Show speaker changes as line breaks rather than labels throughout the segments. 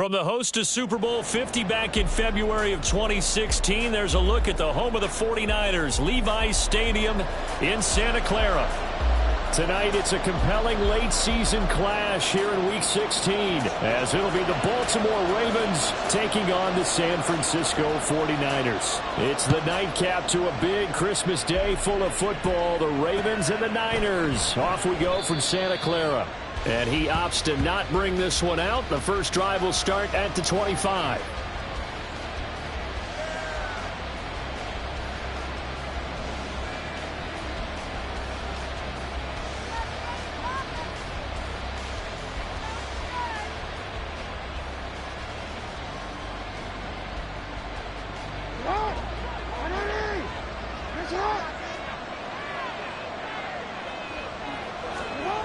From the host to Super Bowl 50 back in February of 2016, there's a look at the home of the 49ers, Levi's Stadium in Santa Clara. Tonight, it's a compelling late-season clash here in Week 16, as it'll be the Baltimore Ravens taking on the San Francisco 49ers. It's the nightcap to a big Christmas day full of football. The Ravens and the Niners. Off we go from Santa Clara. And he opts to not bring this one out. The first drive will start at the 25.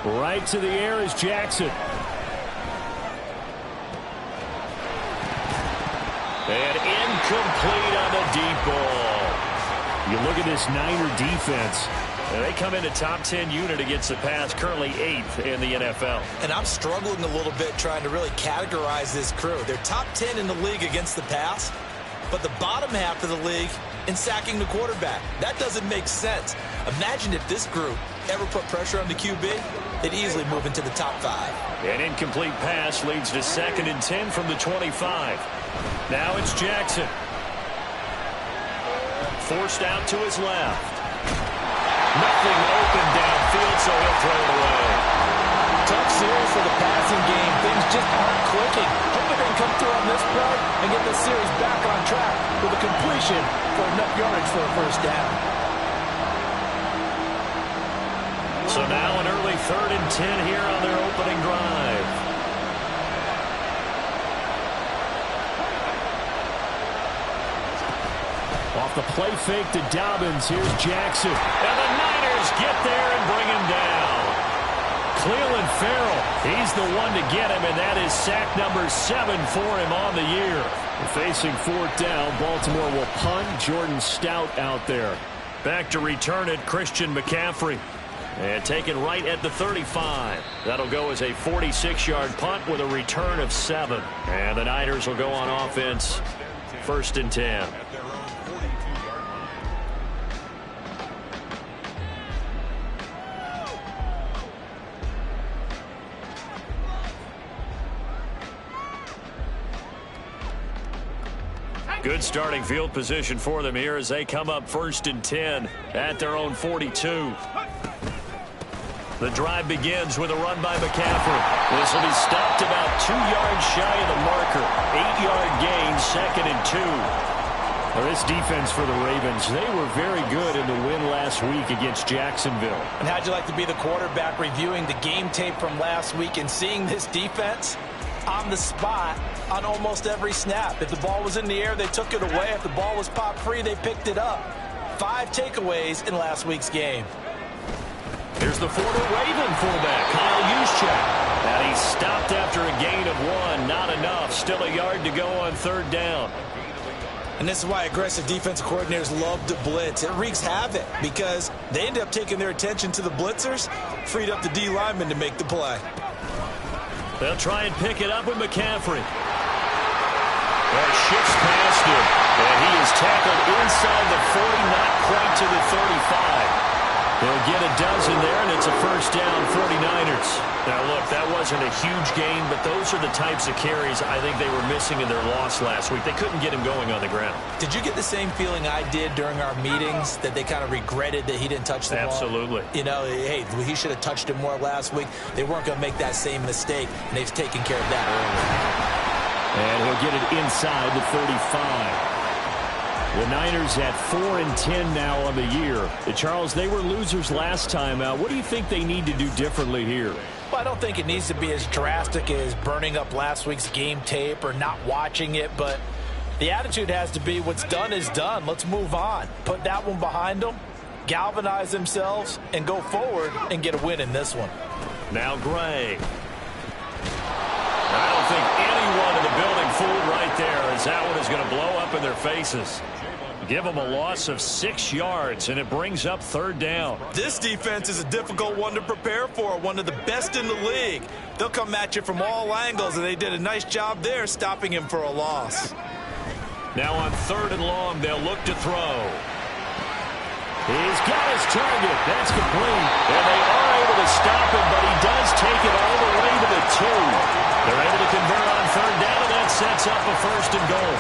Right to the air is Jackson. And incomplete on the deep ball. You look at this Niner defense. They come in a top 10 unit against the pass, currently 8th in the NFL.
And I'm struggling a little bit trying to really categorize this crew. They're top 10 in the league against the pass, but the bottom half of the league in sacking the quarterback. That doesn't make sense. Imagine if this group ever put pressure on the QB, they'd easily move into the top 5.
An incomplete pass leads to 2nd and 10 from the 25. Now it's Jackson. Forced out to his left. Nothing open downfield, so he'll throw it away.
Tough series for the passing game. Things just aren't clicking. Hoping they can come through on this play and get this series back on track with a completion for enough yardage for a first down.
So now an early 3rd and 10 here on their opening drive. Off the play fake to Dobbins, here's Jackson. And the Niners get there and bring him down. Cleveland Farrell, he's the one to get him, and that is sack number 7 for him on the year. Facing 4th down, Baltimore will punt. Jordan Stout out there. Back to return it, Christian McCaffrey. And taken right at the 35. That'll go as a 46-yard punt with a return of 7. And the Niners will go on offense, 1st and 10. Good starting field position for them here as they come up 1st and 10 at their own 42. The drive begins with a run by McCaffrey. This will be stopped about 2 yards shy of the marker. 8-yard gain, 2nd and 2. Now this defense for the Ravens, they were very good in the win last week against Jacksonville.
And how'd you like to be the quarterback reviewing the game tape from last week and seeing this defense on the spot on almost every snap? If the ball was in the air, they took it away. If the ball was pop free, they picked it up. 5 takeaways in last week's game.
Here's the former Raven fullback, Kyle Juszczyk. And he's stopped after a gain of 1. Not enough. Still a yard to go on 3rd down.
And this is why aggressive defensive coordinators love to blitz. It wreaks havoc because they end up taking their attention to the blitzers, freed up the D lineman to make the play.
They'll try and pick it up with McCaffrey. That shifts past him. And he is tackled inside the 40, not quite to the 35. They'll get a dozen there, and it's a 1st down, 49ers. Now, look, that wasn't a huge gain, but those are the types of carries I think they were missing in their loss last week. They couldn't get him going on the ground.
Did you get the same feeling I did during our meetings, that they kind of regretted that he didn't touch the ball?
Absolutely.
You know, hey, he should have touched it more last week. They weren't going to make that same mistake, and they've taken care of that early.
And he'll get it inside the 35. The Niners at 4 and 10 now on the year. Charles, they were losers last time out. What do you think they need to do differently here?
Well, I don't think it needs to be as drastic as burning up last week's game tape or not watching it, but the attitude has to be what's done is done. Let's move on. Put that one behind them, galvanize themselves, and go forward and get a win in this one.
Now Gray. I don't think anyone in the building fooled right there, as that one is going to blow up in their faces. Give them a loss of 6 yards, and it brings up 3rd down.
This defense is a difficult one to prepare for, one of the best in the league. They'll come at you from all angles, and they did a nice job there stopping him for a loss.
Now on 3rd and long, they'll look to throw. He's got his target. That's complete. And they are able to stop him, but he does take it all the way to the 2. They're able to convert on 3rd down, and that sets up a 1st and goal.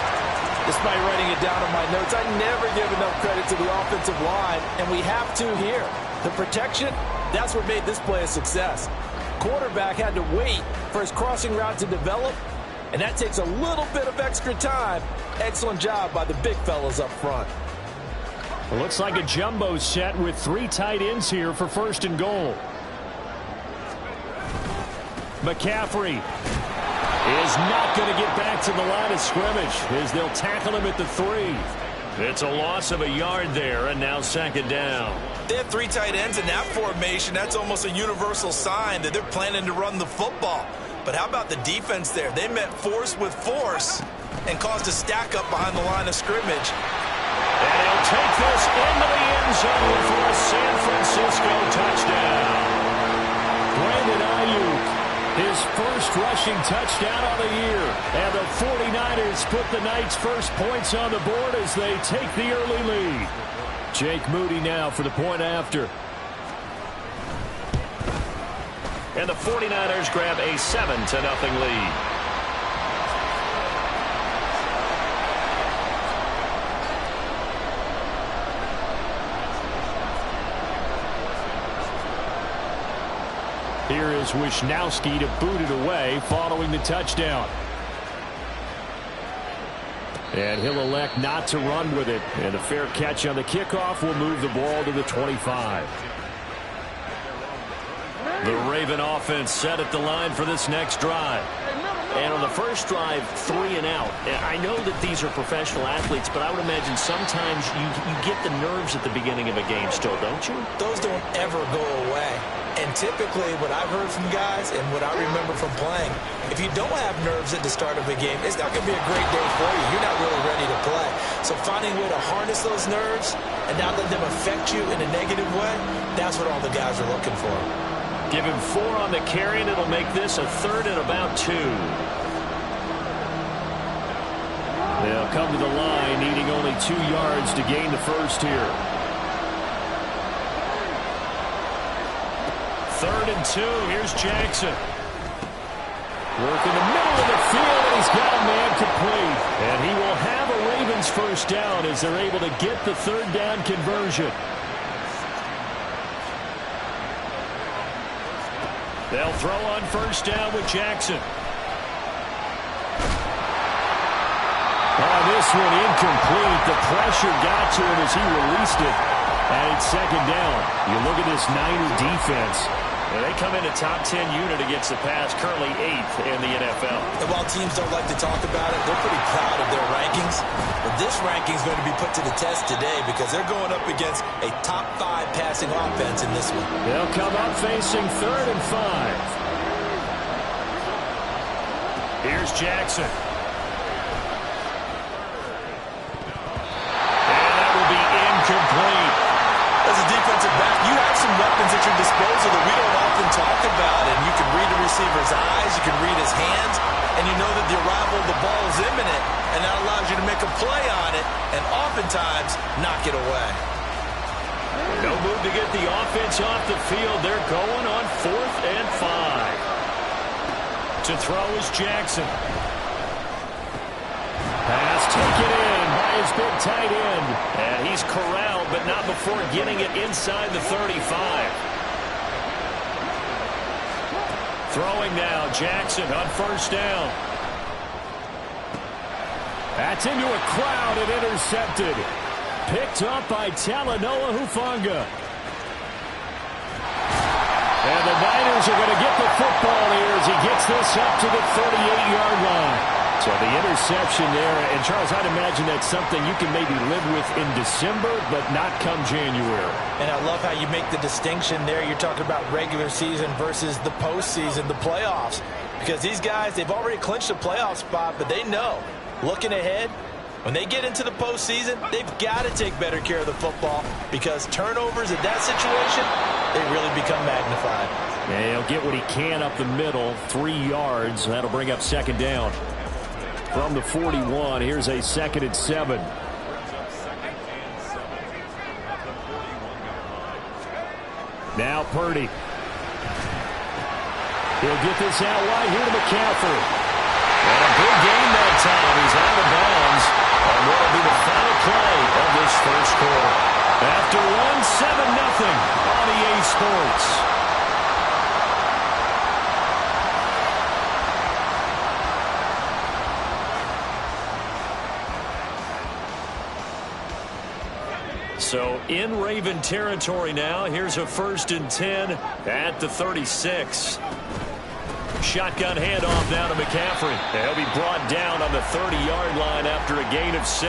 Despite writing it down on my notes, I never give enough credit to the offensive line, and we have to here. The protection, that's what made this play a success. Quarterback had to wait for his crossing route to develop, and that takes a little bit of extra time. Excellent job by the big fellas up front.
It looks like a jumbo set with 3 tight ends here for 1st and goal. McCaffrey is not going to get back to the line of scrimmage as they'll tackle him at the 3. It's a loss of a yard there, and now 2nd down.
They have 3 tight ends in that formation. That's almost a universal sign that they're planning to run the football. But how about the defense there? They met force with force and caused a stack up behind the line of scrimmage.
And he'll take this into the end zone for a San Francisco touchdown. Brandon Ayuk, his first rushing touchdown of the year. And the 49ers put the Knights' first points on the board as they take the early lead. Jake Moody now for the point after. And the 49ers grab a 7-0 lead. Here is Wisnowski to boot it away following the touchdown. And he'll elect not to run with it. And a fair catch on the kickoff will move the ball to the 25. The Raven offense set at the line for this next drive.
And on the first drive, 3 and out. I know that these are professional athletes, but I would imagine sometimes you get the nerves at the beginning of a game still, don't you?
Those don't ever go away. And typically what I've heard from guys and what I remember from playing, if you don't have nerves at the start of a game, it's not going to be a great day for you. You're not really ready to play. So finding a way to harness those nerves and not let them affect you in a negative way, that's what all the guys are looking for.
Give him 4 on the carry, and it'll make this a 3rd and about 2. They'll come to the line, needing only 2 yards to gain the first here. 3rd and 2. Here's Jackson. Work in the middle of the field, and he's got a man complete. And he will have a Ravens first down as they're able to get the 3rd down conversion. They'll throw on first down with Jackson. Oh, this one incomplete. The pressure got to him as he released it. And it's 2nd down. You look at this Niner defense. And they come in a top 10 unit against the pass, currently 8th in the NFL.
And while teams don't like to talk about it, they're pretty proud of their rankings. But this ranking is going to be put to the test today because they're going up against a top 5 passing offense in this one.
They'll come up facing 3rd and 5. Here's Jackson. And that will be incomplete.
As a defensive back, you have some weapons at your disposal that we don't often talk about. And you can read the receiver's eyes, you can read his hands, and you know that the arrival of the ball is imminent, and that allows you to make a play on it and oftentimes knock it away.
No move to get the offense off the field. They're going on 4th and 5. To throw is Jackson. Pass taken in by his big tight end. And he's corralled, but not before getting it inside the 35. Throwing now, Jackson on first down. That's into a crowd and intercepted. Picked up by Talanoa Hufanga. And the Niners are going to get the football here as he gets this up to the 38-yard line. So the interception there, and Charles, I'd imagine that's something you can maybe live with in December, but not come January.
And I love how you make the distinction there. You're talking about regular season versus the postseason, the playoffs. Because these guys, they've already clinched a playoff spot, but they know, looking ahead,
When they get into the postseason, they've got to take better care of the football because turnovers in that situation, they really become magnified.
Yeah, he'll get what he can up the middle, 3 yards. That'll bring up second down. From the 41, here's a 2nd and 7. Now Purdy. He'll get this out wide here to McCaffrey. And a big gain that time. He's out of bounds. And that'll be the final play of this first quarter. After one, 7-0 on EA Sports. So in Raven territory now. Here's a 1st and 10 at the 36. Shotgun handoff now to McCaffrey. He'll be brought down on the 30-yard line after a gain of 6.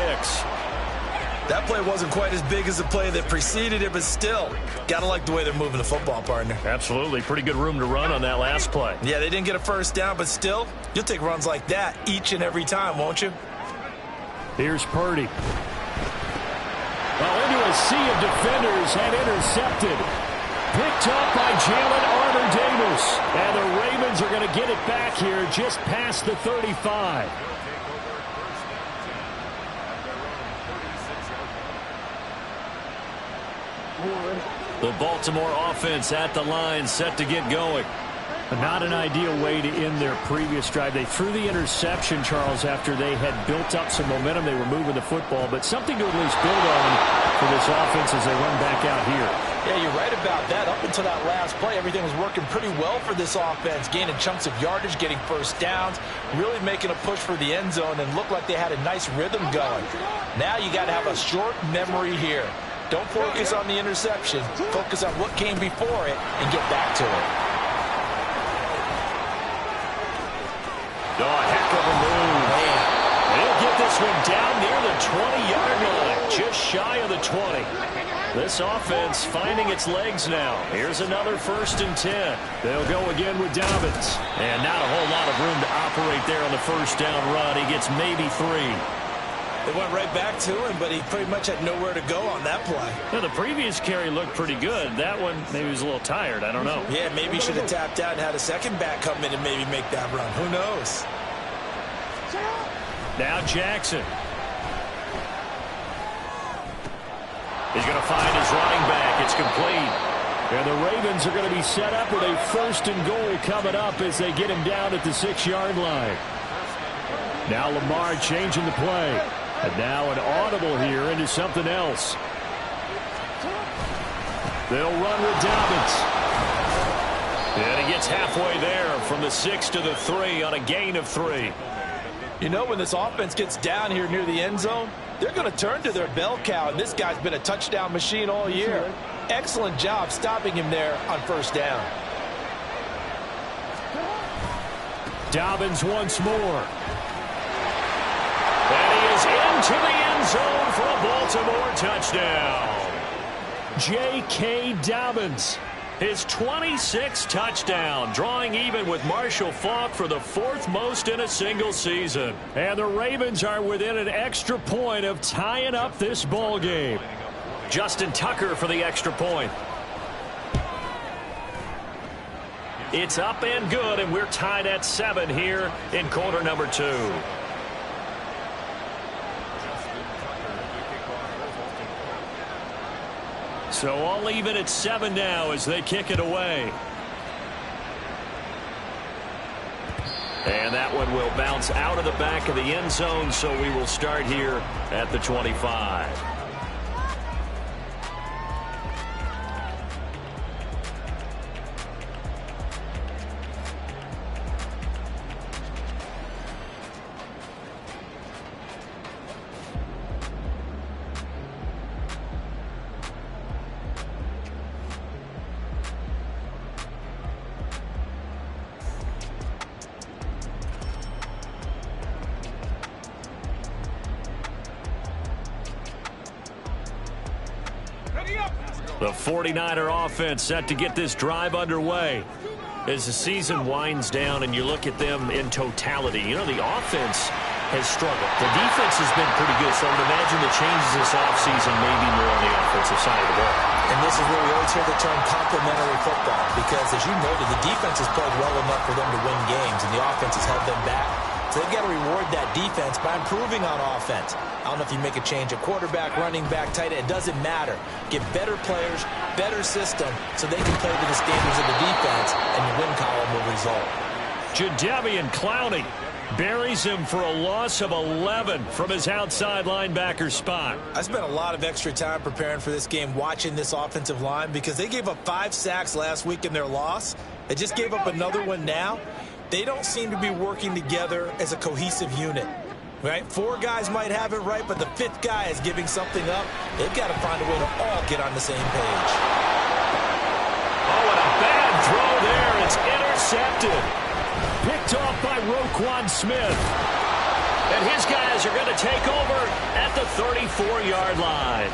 That play wasn't quite as big as the play that preceded it, but still, got to like the way they're moving the football, partner.
Absolutely. Pretty good room to run on that last play.
Yeah, they didn't get a first down, but still, you'll take runs like that each and every time, won't you?
Here's Purdy. Well, into a sea of defenders and intercepted. Picked up by Jalen Armour-Davis. And the Ravens are going to get it back here just past the 35. The Baltimore offense at the line, set to get going. Not an ideal way to end their previous drive. They threw the interception, Charles, after they had built up some momentum. They were moving the football, but something to at least build on for this offense as they run back out here.
Yeah, you're right about that. Up until that last play, everything was working pretty well for this offense, gaining chunks of yardage, getting first downs, really making a push for the end zone, and looked like they had a nice rhythm going. Now you got to have a short memory here. Don't focus on the interception. Focus on what came before it and get back to it.
Oh, heck of a move. Man. They'll get this one down near the 20-yard line, just shy of the 20. This offense finding its legs now. Here's another 1st and 10. They'll go again with Dobbins. And not a whole lot of room to operate there on the first down run. He gets maybe 3.
They went right back to him, but he pretty much had nowhere to go on that play.
Yeah, the previous carry looked pretty good. That one, maybe he was a little tired. I don't know.
Yeah, maybe he should have tapped out and had a second back come in and maybe make that run. Who knows?
Now Jackson. He's going to find his running back. It's complete. And the Ravens are going to be set up with a 1st and goal coming up as they get him down at the 6-yard line. Now Lamar changing the play. And now an audible here into something else. They'll run with Dobbins. And he gets halfway there from the 6 to the 3 on a gain of 3.
You know, when this offense gets down here near the end zone, they're going to turn to their bell cow, and this guy's been a touchdown machine all year. Excellent job stopping him there on first down.
Dobbins once more. And he is into the end zone for a Baltimore touchdown. J.K. Dobbins, his 26th touchdown, drawing even with Marshall Faulk for the 4th most in a single season. And the Ravens are within an extra point of tying up this ball game. Justin Tucker for the extra point. It's up and good, and we're tied at 7 here in quarter number 2. So all even at 7 now as they kick it away. And that one will bounce out of the back of the end zone, so we will start here at the 25. The 49er offense set to get this drive underway. As the season winds down and you look at them in totality, you know, the offense has struggled. The defense has been pretty good, so I would imagine the changes this offseason may be more on the offensive side of the ball.
And this is where we always hear the term complementary football, because as you noted, the defense has played well enough for them to win games, and the offense has held them back. So they've got to reward that defense by improving on offense. I don't know if you make a change at quarterback, running back, tight end. It doesn't matter. Get better players, better system, so they can play to the standards of the defense, and your win column will result.
Jadeveon Clowney buries him for a loss of 11 from his outside linebacker spot.
I spent a lot of extra time preparing for this game, watching this offensive line, because they gave up 5 sacks last week in their loss. They just gave up another one now. They don't seem to be working together as a cohesive unit. Right? 4 guys might have it right, but the 5th guy is giving something up. They've got to find a way to all get on the same page.
Oh, and a bad throw there. It's intercepted. Picked off by Roquan Smith. And his guys are going to take over at the 34-yard line.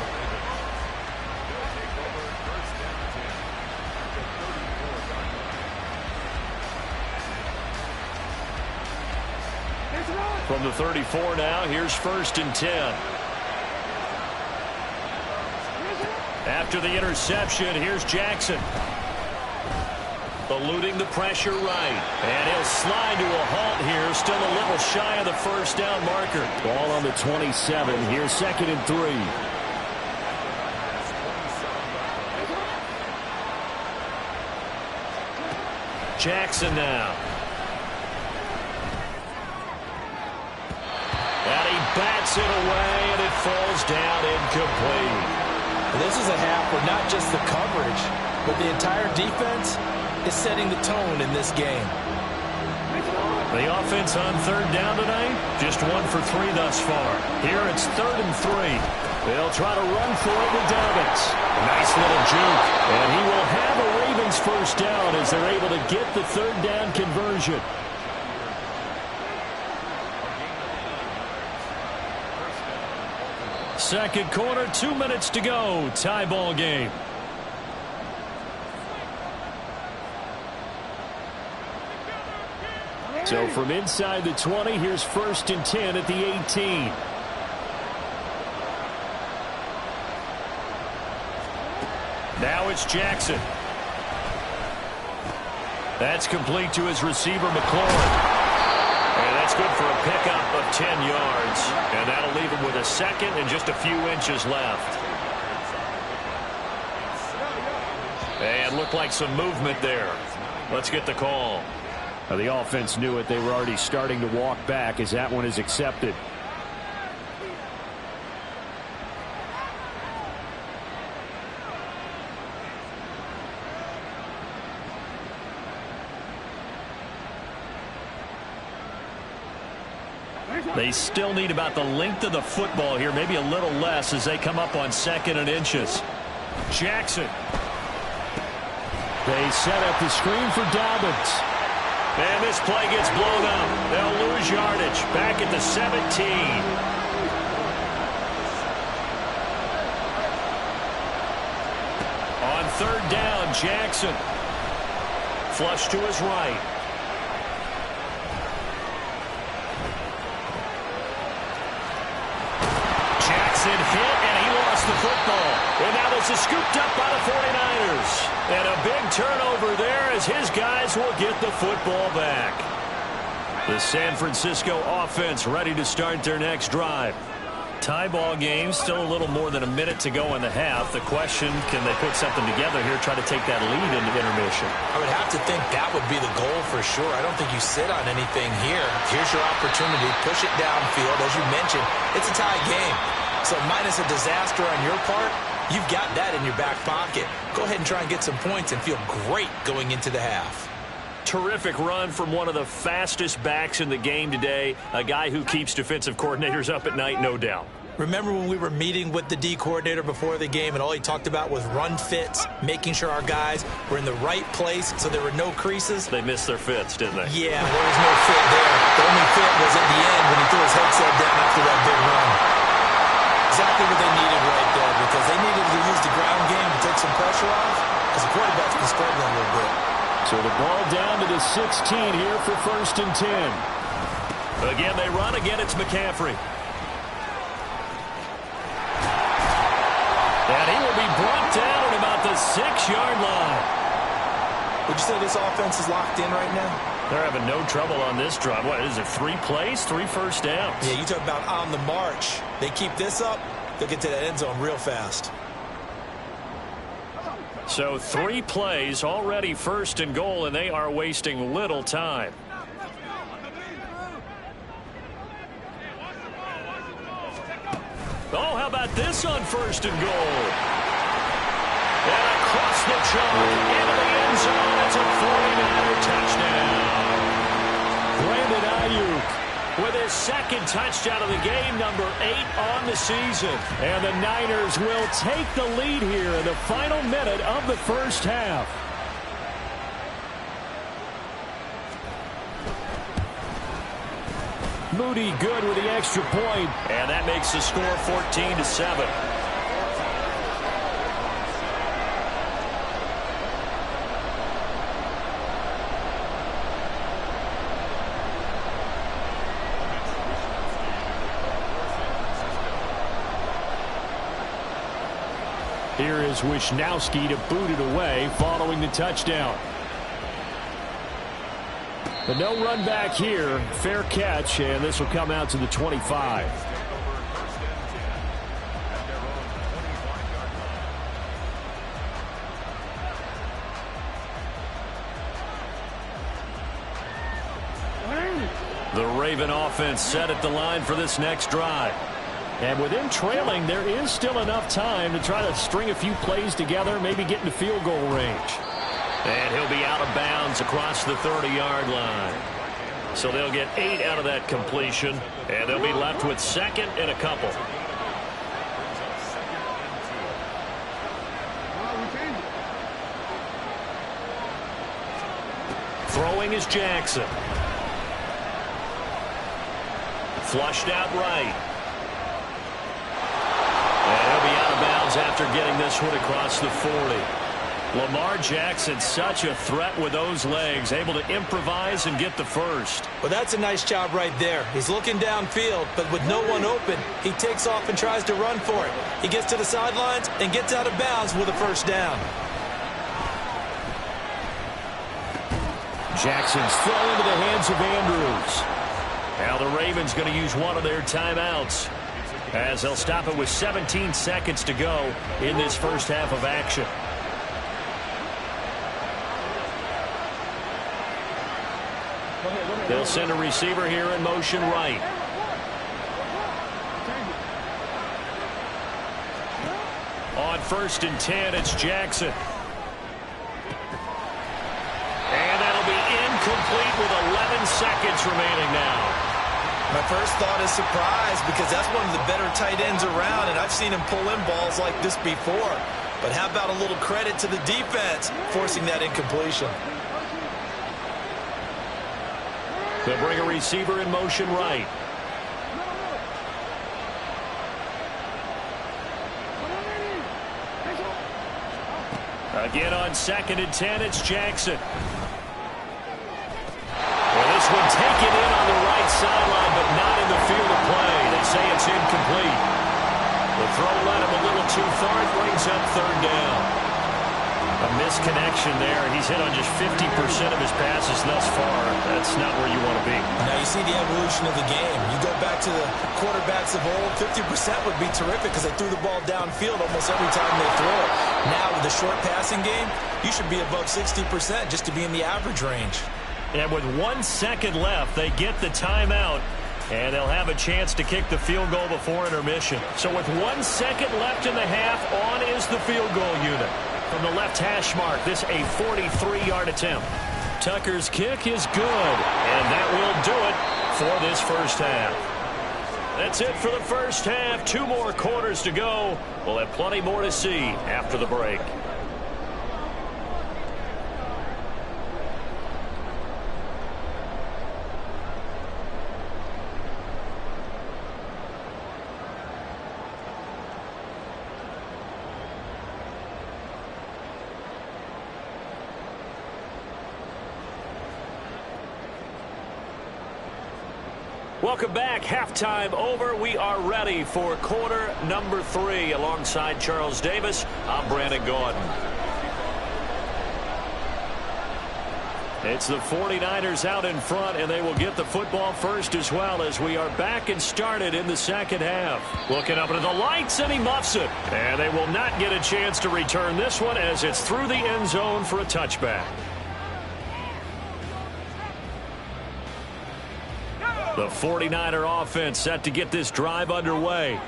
From the 34 now, here's 1st and 10. After the interception, here's Jackson. Eluding the pressure right. And he'll slide to a halt here. Still a little shy of the first down marker. Ball on the 27. Here's 2nd and 3. Jackson now. And he bats it away, and it falls down incomplete.
This is a half where not just the coverage, but the entire defense is setting the tone in this game.
The offense on 3rd down tonight, just 1 for 3 thus far. Here it's 3rd and 3. They'll try to run for it with Dobbins. Nice little juke. And he will have a Ravens first down as they're able to get the 3rd down conversion. Second quarter, 2 minutes to go. Tie ball game. So from inside the 20, here's 1st and 10 at the 18. Now it's Jackson. That's complete to his receiver, McLaurin. And that's good for a pickup of 10 yards. And that'll leave him with a 2nd and just a few inches left. And looked like some movement there. Let's get the call. Now, the offense knew it. They were already starting to walk back as that one is accepted. They still need about the length of the football here, maybe a little less as they come up on 2nd and inches. Jackson. They set up the screen for Dobbins. And this play gets blown up. They'll lose yardage. Back at the 17. On 3rd down, Jackson. Flush to his right. Jackson hit, and he lost the football. And now this is scooped up by the 49ers. And a big turnover there as his guys will get the football back. The San Francisco offense ready to start their next drive. Tie ball game, still a little more than a minute to go in the half. The question, can they put something together here, try to take that lead into intermission?
I would have to think that would be the goal for sure. I don't think you sit on anything here. Here's your opportunity. Push it downfield. As you mentioned, it's a tie game. So minus a disaster on your part, you've got that in your back pocket. Go ahead and try and get some points and feel great going into the half.
Terrific run from one of the fastest backs in the game today. A guy who keeps defensive coordinators up at night, no doubt.
Remember when we were meeting with the D coordinator before the game and all he talked about was run fits, making sure our guys were in the right place so there were no creases?
They missed their fits, didn't they?
Yeah, there was no fit there. The only fit was at the end when he threw his headset down after that big run. Exactly what they needed right there, because they needed to use the ground game to take some pressure off because the quarterback's been struggling a little bit.
So the ball down to the 16 here for 1st and 10. Again, they run. Again, it's McCaffrey. And he will be brought down at about the 6-yard line.
Would you say this offense is locked in right now?
They're having no trouble on this drive. What is it, 3 plays, 3 first downs?
Yeah, you talk about on the march. They keep this up, they'll get to that end zone real fast.
So 3 plays, already first and goal, and they are wasting little time. Oh, how about this on first and goal? And across the chalk into the end zone. That's a 49er touchdown. Brandon Ayuk with his second touchdown of the game, number 8 on the season. And the Niners will take the lead here in the final minute of the first half. Moody good with the extra point. And that makes the score 14-7. Here is Wisnowski to boot it away following the touchdown. But no run back here. Fair catch, and this will come out to the 25. The Raven offense set at the line for this next drive. And with them trailing, there is still enough time to try to string a few plays together, maybe get into field goal range. And he'll be out of bounds across the 30-yard line. So they'll get 8 out of that completion, and they'll be left with second and a couple. Throwing is Jackson. Flushed out right. And he'll be out of bounds after getting this one across the 40. Lamar Jackson, such a threat with those legs, able to improvise and get the first.
Well, that's a nice job right there. He's looking downfield, but with no one open, he takes off and tries to run for it. He gets to the sidelines and gets out of bounds with a first down.
Jackson's throw into the hands of Andrews. Now the Ravens going to use one of their timeouts, as they'll stop it with 17 seconds to go in this first half of action. They'll send a receiver here in motion right. On 1st and 10, it's Jackson. And that'll be incomplete with 11 seconds remaining now.
My first thought is surprise, because that's one of the better tight ends around, and I've seen him pull in balls like this before. But how about a little credit to the defense forcing that incompletion?
They'll bring a receiver in motion right. Again on 2nd and 10, it's Jackson. Well, this one taken in on the right sideline, but not in the field of play. They say it's incomplete. The throw led him a little too far. It brings up 3rd down. A misconnection there. He's hit on just 50% of his passes thus far. That's not where you want to be.
Now you see the evolution of the game. You go back to the quarterbacks of old, 50% would be terrific because they threw the ball downfield almost every time they throw it. Now with the short passing game, you should be above 60% just to be in the average range.
And with 1 second left, they get the timeout, and they'll have a chance to kick the field goal before intermission. So with 1 second left in the half, on is the field goal unit. From the left hash mark, this a 43-yard attempt. Tucker's kick is good, and that will do it for this first half. That's it for the first half. 2 more quarters to go. We'll have plenty more to see after the break. Welcome back. Halftime over. We are ready for quarter number 3. Alongside Charles Davis, I'm Brandon Gordon. It's the 49ers out in front, and they will get the football first as well as we are back and started in the second half. Looking up into the lights, and he muffs it. And they will not get a chance to return this one as it's through the end zone for a touchback. The 49er offense set to get this drive underway.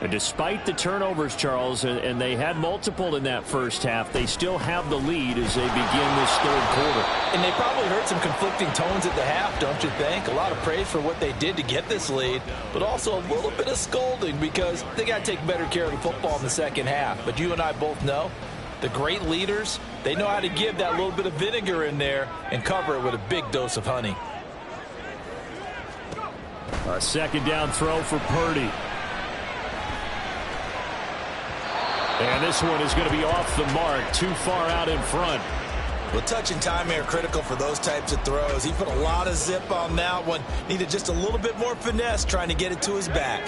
And despite the turnovers, Charles, and they had multiple in that first half, they still have the lead as they begin this third quarter.
And they probably heard some conflicting tones at the half, don't you think? A lot of praise for what they did to get this lead, but also a little bit of scolding because they got to take better care of the football in the second half. But you and I both know the great leaders, they know how to give that little bit of vinegar in there and cover it with a big dose of honey.
A second down throw for Purdy. And this one is going to be off the mark, too far out in front.
Well, touch and timing are critical for those types of throws. He put a lot of zip on that one. Needed just a little bit more finesse trying to get it to his back.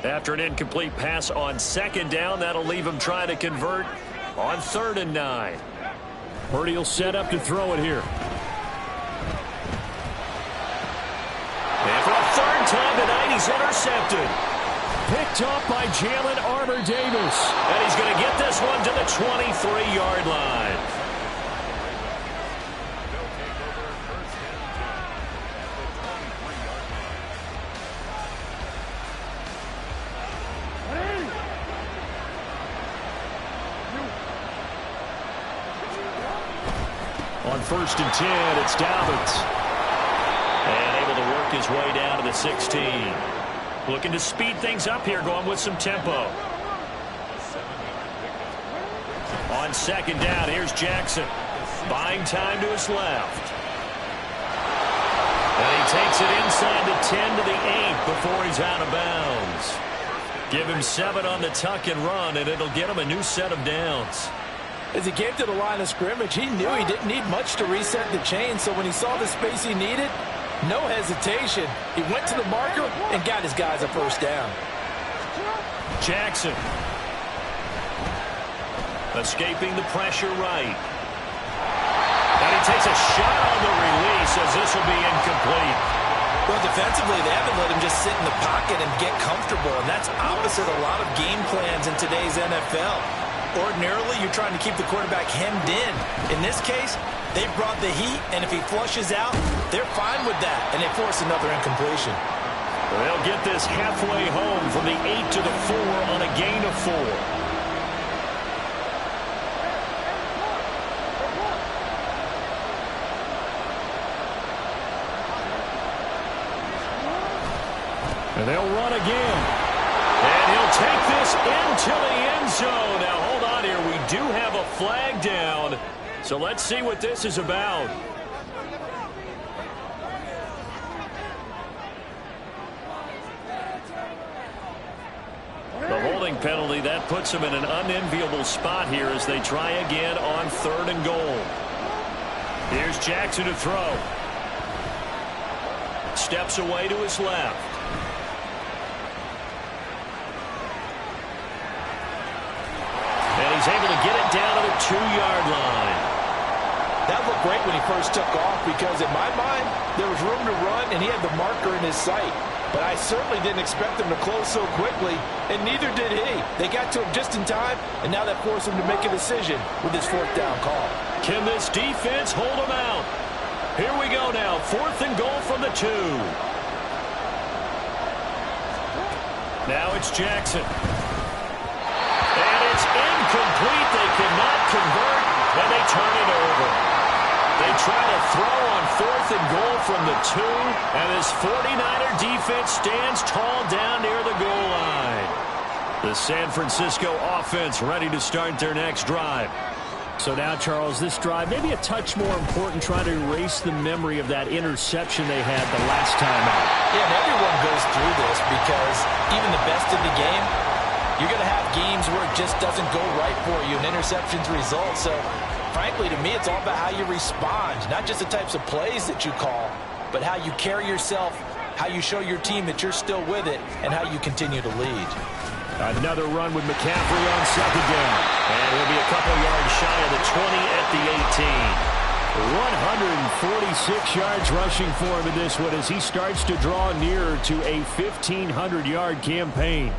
After an incomplete pass on second down, that'll leave him trying to convert on 3rd and 9. Purdy will set up to throw it here. And for a third time tonight, he's intercepted. Picked up by Jalen Armour-Davis. And he's going to get this one to the 23-yard line. On 1st and 10, it's Dobbins. And able to work his way down to the 16. Looking to speed things up here, going with some tempo. On second down, here's Jackson. Buying time to his left. And he takes it inside the 10 to the 8 before he's out of bounds. Give him 7 on the tuck and run, and it'll get him a new set of downs.
As he came to the line of scrimmage, he knew he didn't need much to reset the chain, so when he saw the space he needed, no hesitation. He went to the marker and got his guys a first down.
Jackson. Escaping the pressure right. And he takes a shot on the release as this will be incomplete.
Well, defensively, they haven't let him just sit in the pocket and get comfortable, and that's opposite a lot of game plans in today's NFL. Ordinarily, you're trying to keep the quarterback hemmed in. In this case, they brought the heat, and if he flushes out, they're fine with that, and they force another incompletion.
They'll get this halfway home from the 8 to the 4 on a gain of 4. And they'll run again. And he'll take this into the end zone. Now, hold on here. We do have a flag down. So let's see what this is about. The holding penalty, that puts them in an unenviable spot here as they try again on 3rd and goal. Here's Jackson to throw. Steps away to his left. And he's able to get it down to the 2-yard line.
That looked great when he first took off because in my mind, there was room to run and he had the marker in his sight. But I certainly didn't expect him to close so quickly, and neither did he. They got to him just in time, and now that forced him to make a decision with his 4th down call.
Can this defense hold him out? Here we go now, 4th and goal from the 2. Now it's Jackson. And it's incomplete. They cannot convert, and they turn it over. They try to throw on 4th and goal from the 2, and this 49er defense stands tall down near the goal line. The San Francisco offense ready to start their next drive. So now, Charles, this drive maybe a touch more important, trying to erase the memory of that interception they had the last time out.
Yeah, and everyone goes through this because even the best in the game, you're going to have games where it just doesn't go right for you and interceptions result. So, frankly, to me, it's all about how you respond, not just the types of plays that you call, but how you carry yourself how you show your team that you're still with it, and how you continue to lead.
Another run with McCaffrey on second down. And he'll be a couple yards shy of the 20 at the 18. 146 yards rushing for him in this one as he starts to draw nearer to a 1,500-yard campaign.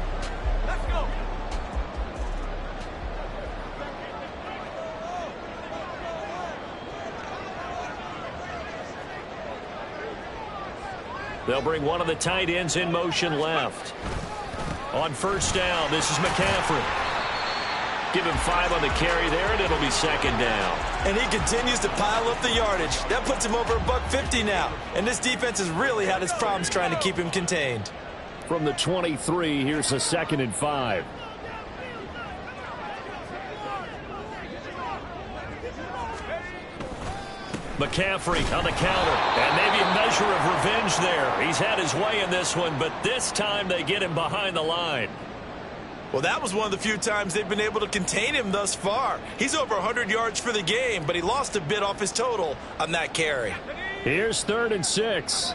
Let's go.
They'll bring one of the tight ends in motion left. On first down, this is McCaffrey. Give him 5 on the carry there, and it'll be second down.
And he continues to pile up the yardage. That puts him over $150 now. And this defense has really had its problems trying to keep him contained.
From the 23, here's a 2nd and 5. McCaffrey on the counter, and maybe a measure of revenge there. He's had his way in this one, but this time they get him behind the line.
Well, that was one of the few times they've been able to contain him thus far. He's over 100 yards for the game, but he lost a bit off his total on that carry.
Here's 3rd and 6.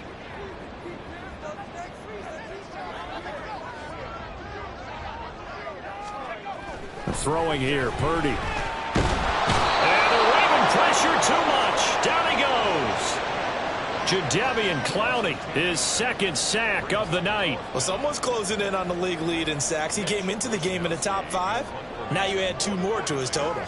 Throwing here, Purdy. And the Raven pressure too much. Down he goes. Jadeveon Clowney, his 2nd sack of the night.
Well, someone's closing in on the league lead in sacks. He came into the game in the top 5. Now you add 2 more to his total.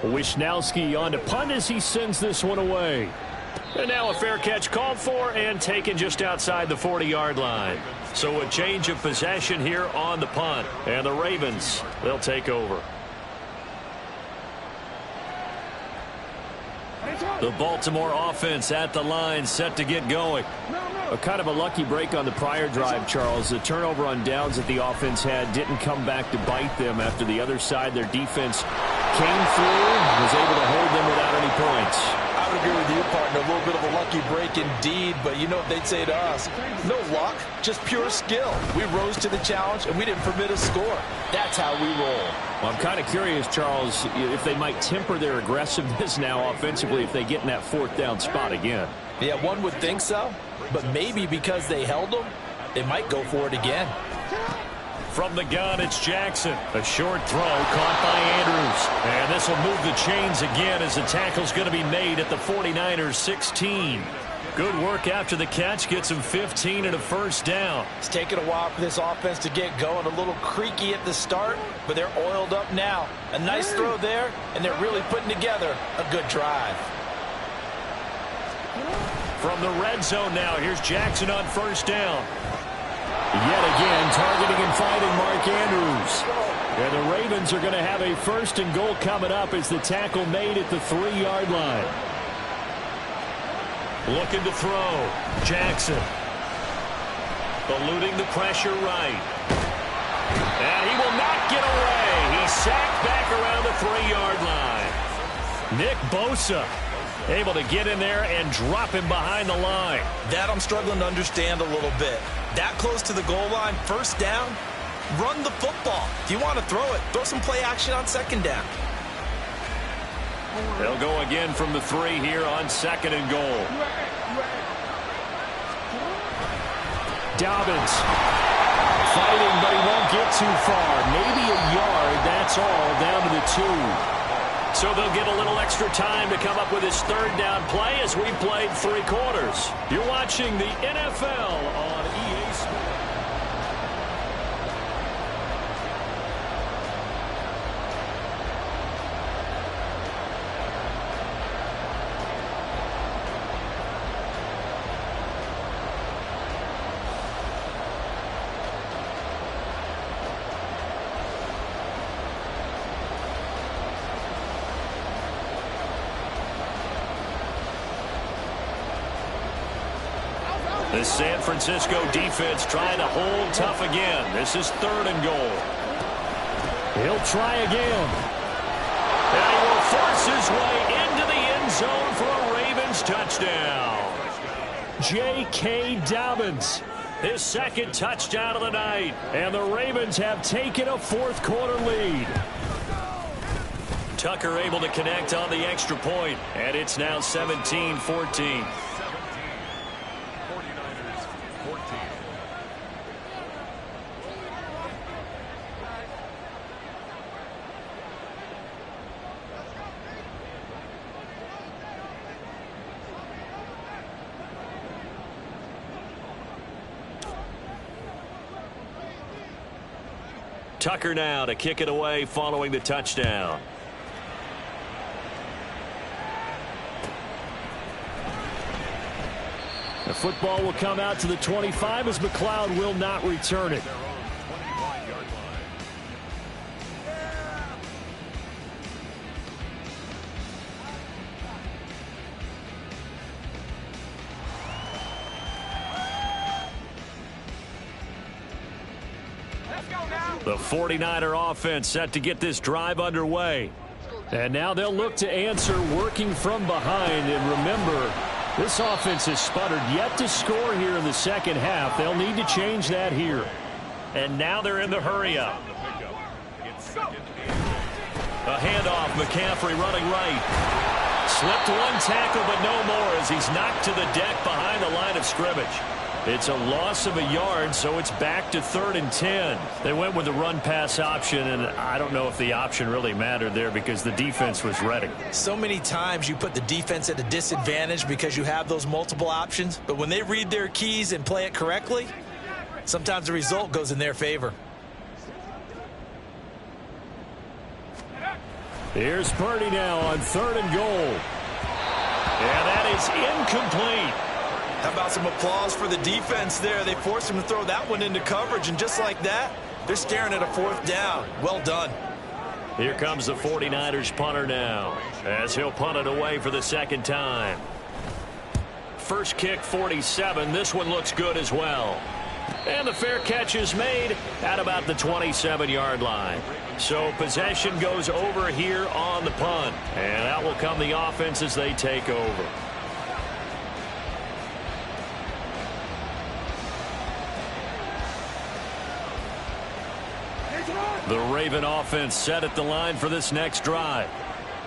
Wisnowski on to punt as he sends this one away. And now a fair catch called for and taken just outside the 40-yard line. So a change of possession here on the punt. And the Ravens, they'll take over. The Baltimore offense at the line, set to get going. A kind of a lucky break on the prior drive, Charles. The turnover on downs that the offense had didn't come back to bite them after the other side. Their defense came through, was able to hold them without any points.
I would agree with you, partner. A little bit of a lucky break indeed, but you know what they'd say to us? No luck, just pure skill. We rose to the challenge, and we didn't permit a score. That's how we roll.
Well, I'm kind of curious, Charles, if they might temper their aggressiveness now offensively if they get in that 4th down spot again.
Yeah, one would think so, but maybe because they held them, they might go for it again.
From the gun, it's Jackson. A short throw caught by Andrews. And this will move the chains again as the tackle's going to be made at the 49ers 16. Good work after the catch. Gets him 15 and a 1st down.
It's taken a while for this offense to get going. A little creaky at the start, but they're oiled up now. A nice throw there, and they're really putting together a good drive.
From the red zone now, here's Jackson on 1st down. Yet again, targeting and finding Mark Andrews. And the Ravens are going to have a 1st and goal coming up as the tackle made at the 3-yard line. Looking to throw. Jackson. Eluding the pressure right. And he will not get away. He's sacked back around the 3-yard line. Nick Bosa able to get in there and drop him behind the line.
That I'm struggling to understand a little bit. That close to the goal line, 1st down, run the football. If you want to throw it, throw some play action on 2nd down.
They'll go again from the 3 here on 2nd and goal. Dobbins fighting, but he won't get too far. Maybe a yard, that's all, down to the 2. So they'll get a little extra time to come up with his 3rd down play as we played 3 quarters. You're watching the NFL on EA Sports. The San Francisco defense trying to hold tough again. This is 3rd and goal. He'll try again. And he will force his way into the end zone for a Ravens touchdown. J.K. Dobbins. His second touchdown of the night. And the Ravens have taken a fourth-quarter lead. Tucker able to connect on the extra point, and it's now 17-14. Tucker now to kick it away following the touchdown. The football will come out to the 25 as McLeod will not return it. The 49er offense set to get this drive underway. And now they'll look to answer working from behind. And remember, this offense has sputtered yet to score here in the second half. They'll need to change that here. And now they're in the hurry-up. A handoff, McCaffrey running right. Slipped one tackle, but no more as he's knocked to the deck behind the line of scrimmage. It's a loss of a yard, so it's back to 3rd and 10. They went with the run-pass option, and I don't know if the option really mattered there because the defense was ready.
So many times you put the defense at a disadvantage because you have those multiple options, but when they read their keys and play it correctly, sometimes the result goes in their favor.
Here's Purdy now on 3rd and goal. And that is incomplete.
How about some applause for the defense there? They forced him to throw that one into coverage, and just like that, they're staring at a 4th down. Well done.
Here comes the 49ers punter now, as he'll punt it away for the second time. First kick, 47. This one looks good as well. And the fair catch is made at about the 27-yard line. So possession goes over here on the punt. And out will come the offense as they take over. The Raven offense set at the line for this next drive.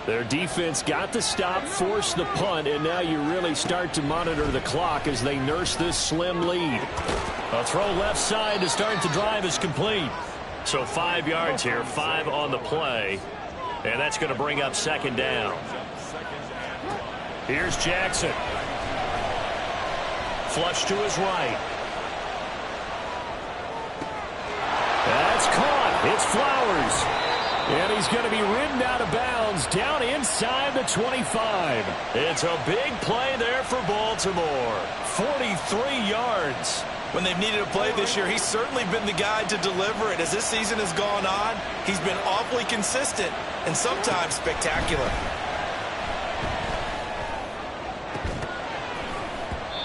Their defense got the stop, forced the punt, and now you really start to monitor the clock as they nurse this slim lead. A throw left side to start the drive is complete. So 5 yards here, 5 on the play, and that's going to bring up 2nd down. Here's Jackson. Flush to his right. That's caught. It's Flowers. And he's going to be ridden out of bounds down inside the 25. It's a big play there for Baltimore. 43 yards.
When they've needed a play this year, he's certainly been the guy to deliver it. As this season has gone on, he's been awfully consistent and sometimes spectacular.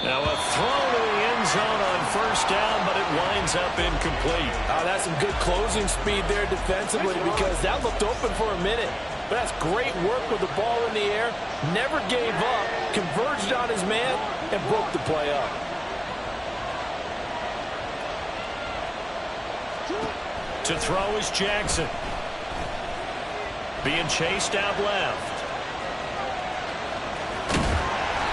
Now a throw to the end zone on 1st down, but it winds up incomplete.
That's some good closing speed there defensively because that looked open for a minute. But that's great work with the ball in the air. Never gave up, converged on his man, and broke the play up.
To throw is Jackson. Being chased out left.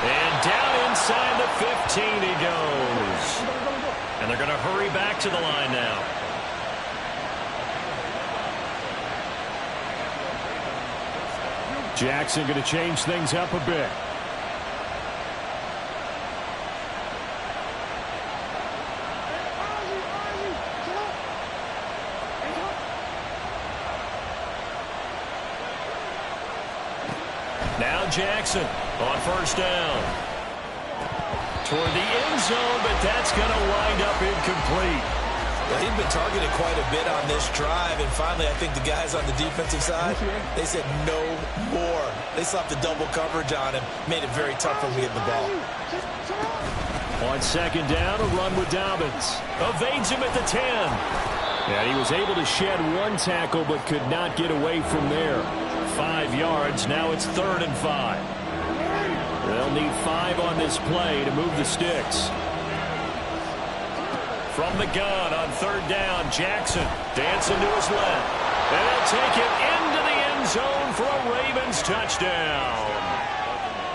And down inside the 15 he goes. And they're going to hurry back to the line now. Jackson going to change things up a bit. Now Jackson on 1st down. Toward the end zone, but that's going to wind up incomplete.
Well, he'd been targeted quite a bit on this drive, and finally I think the guys on the defensive side, they said no more. They slapped the double coverage on him, made it very tough for him to get the ball.
On 2nd down, a run with Dobbins. Evades him at the 10. And he was able to shed one tackle, but could not get away from there. 5 yards, now it's 3rd and 5. They'll They'll need 5 on this play to move the sticks. From the gun on 3rd down, Jackson dancing to his left. And they'll take it into the end zone for a Ravens touchdown.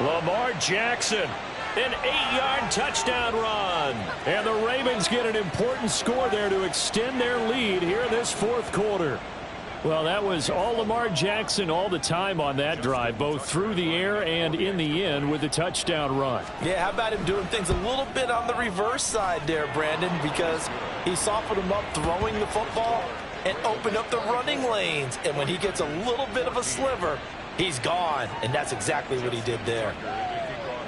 Lamar Jackson, an 8-yard touchdown run. And the Ravens get an important score there to extend their lead here in this 4th quarter. Well, that was all Lamar Jackson all the time on that drive, both through the air and in the end with the touchdown run.
Yeah, how about him doing things a little bit on the reverse side there, Brandon, because he softened him up throwing the football and opened up the running lanes. And when he gets a little bit of a sliver, he's gone. And that's exactly what he did there.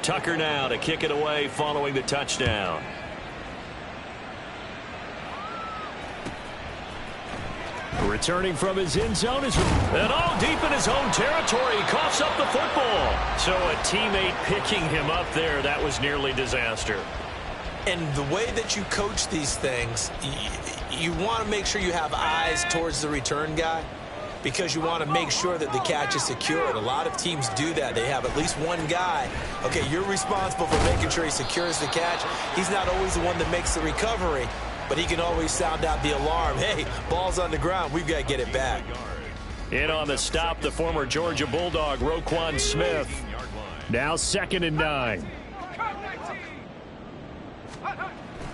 Tucker now to kick it away following the touchdown. Returning from his end zone is and all deep in his own territory. He coughs up the football. So a teammate picking him up there, that was nearly disaster.
And the way that you coach these things, you want to make sure you have eyes towards the return guy because you want to make sure that the catch is secured. A lot of teams do that. They have at least one guy. Okay, you're responsible for making sure he secures the catch. He's not always the one that makes the recovery, but he can always sound out the alarm. Hey, ball's on the ground. We've got to get it back.
In on the stop, the former Georgia Bulldog, Roquan Smith. Now 2nd and 9.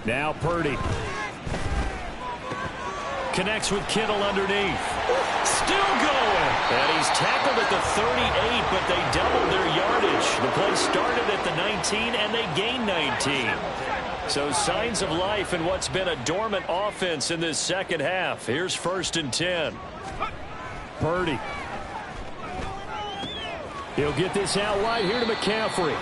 Now Purdy. Connects with Kittle underneath. Still going. And he's tackled at the 38, but they doubled their yardage. The play started at the 19, and they gained 19. So signs of life in what's been a dormant offense in this second half. Here's 1st and 10. Purdy. He'll get this out wide here to McCaffrey.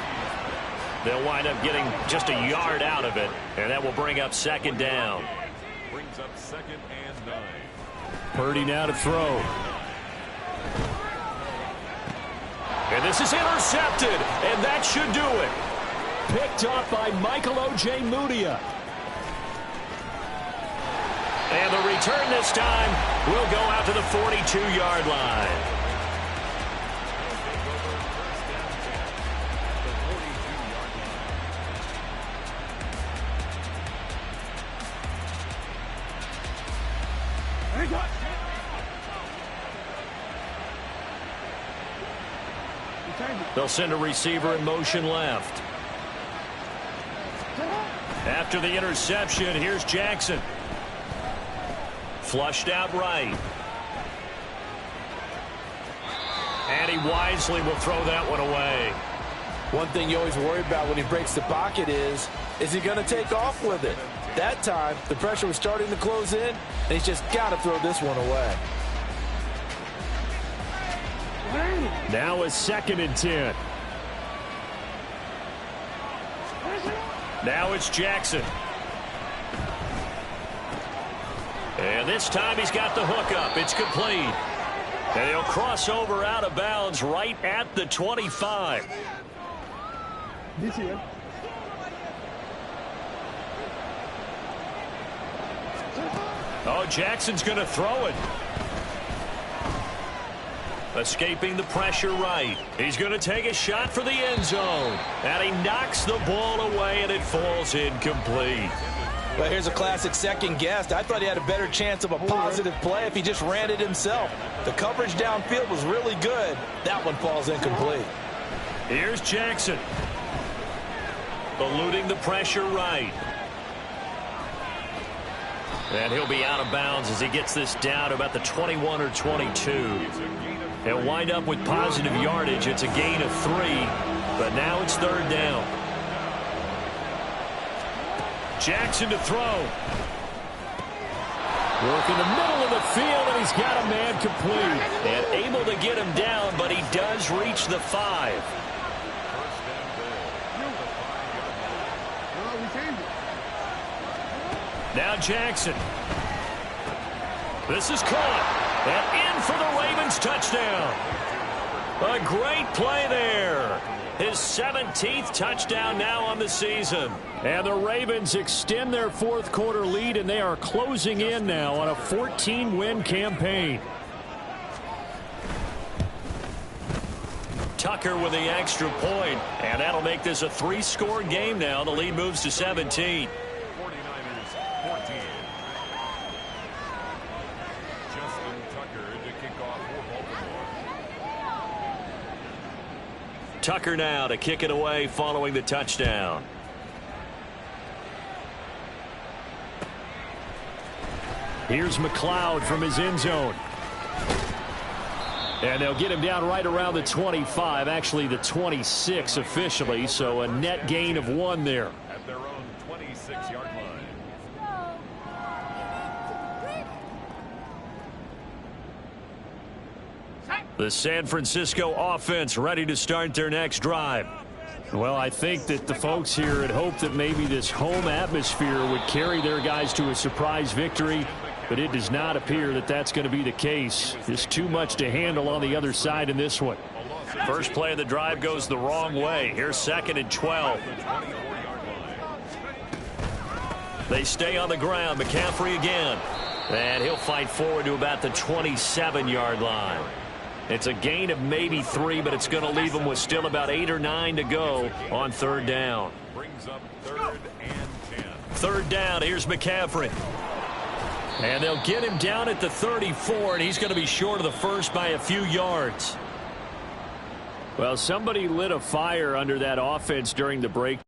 They'll wind up getting just a yard out of it, and that will bring up 2nd down.
Brings up 2nd and 9.
Purdy now to throw. And this is intercepted, and that should do it. Picked up by Michael Ojemudia. And the return this time will go out to the 42-yard line. They'll send a receiver in motion left. After the interception, here's Jackson. Flushed out right. And he wisely will throw that one away.
One thing you always worry about when he breaks the pocket is he going to take off with it? That time, the pressure was starting to close in, and he's just got to throw this one away.
Now a 2nd and 10. Now it's Jackson. And this time he's got the hook up. It's complete. And he'll cross over out of bounds right at the 25. Oh, Jackson's going to throw it. Escaping the pressure right. He's going to take a shot for the end zone. And he knocks the ball away, and it falls incomplete.
Well, here's a classic second guess. I thought he had a better chance of a positive play if he just ran it himself. The coverage downfield was really good. That one falls incomplete.
Here's Jackson. Eluding the pressure right. And he'll be out of bounds as he gets this down to about the 21 or 22. He'll wind up with positive yardage. It's a gain of 3, but now it's 3rd down. Jackson to throw. Work in the middle of the field, and he's got a man complete. And able to get him down, but he does reach the 5. Now Jackson. This is caught. And in for the Ravens touchdown. A great play there. His 17th touchdown now on the season. And the Ravens extend their 4th quarter lead, and they are closing in now on a 14-win campaign. Tucker with the extra point, and that'll make this a 3-score game now. The lead moves to 17.
49ers 14. Justin Tucker to kick off for Baltimore.
Tucker now to kick it away following the touchdown. Here's McLeod from his end zone. And they'll get him down right around the 25, actually the 26 officially, so a net gain of 1 there.
At their own 26-yard line.
The San Francisco offense ready to start their next drive. Well, I think that the folks here had hoped that maybe this home atmosphere would carry their guys to a surprise victory, but it does not appear that that's going to be the case. Just too much to handle on the other side in this one. First play of the drive goes the wrong way. Here's 2nd and 12. They stay on the ground. McCaffrey again. And he'll fight forward to about the 27-yard line. It's a gain of maybe 3, but it's going to leave them with still about 8 or 9 to go on 3rd down.
Brings up 3rd and 10.
3rd down. Here's McCaffrey. And they'll get him down at the 34, and he's going to be short of the first by a few yards. Well, somebody lit a fire under that offense during the break.